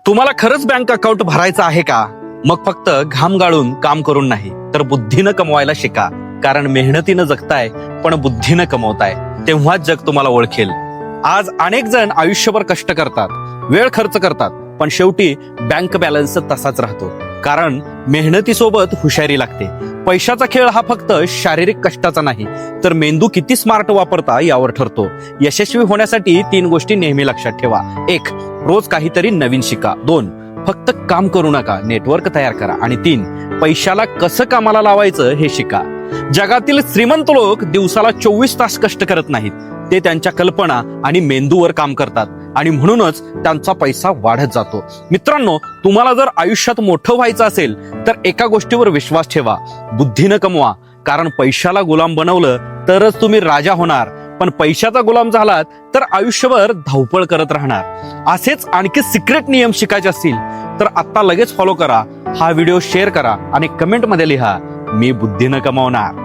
तुम्हाला खरंच bank account भरायचं आहे का? मग फक्त घाम गाळून काम करून नाही तर बुद्धीनं कमवायला शिका. कारण मेहनतीनं जगताय पण बुद्धीनं कमवताय, तेव्हाच जग तुम्हाला ओळखेल. आज अनेक जण आयुष्यभर कष्ट करतात, वेळ खर्च करतात, पण शेवटी बँक बॅलन्स तसाच राहतो. कारण मेहनतीसोबत हुशारी लागते. पैशाचा खेळ हा फक्त शारीरिक कष्टाचा नाही तर मेंदू किती स्मार्ट वापरता यावर ठरतो. यशस्वी होण्यासाठी 3 गोष्टी नेहमी लक्षात ठेवा. 1. रोज काहीतरी नवीन शिका. 2. फक्त काम करू नका, नेटवर्क तयार करा. आणि 3. पैशाला कसं कामाला लावायचं हे शिका. जगातील श्रीमंत लोक दिवसाला 24 तास कष्ट करत नाहीत, ते त्यांच्या कल्पना आणि मेंदूवर काम करतात आणि म्हणूनच त्यांचा पैसा वाढत जातो. मित्रांनो, तुम्हाला जर आयुष्यात मोठं व्हायचं असेल तर एका गोष्टीवर विश्वास ठेवा, बुद्धीनं कमवा. कारण पैशाला गुलाम बनवलं तरच तुम्ही राजा होणार, पण पैशाचा गुलाम झालात तर आयुष्यभर धावपळ करत राहणार. असेच आणखी सिक्रेट नियम शिकायचे असतील तर आता लगेच फॉलो करा, हा व्हिडिओ शेअर करा आणि कमेंट मध्ये लिहा, मी बुद्धीनं कमावणार.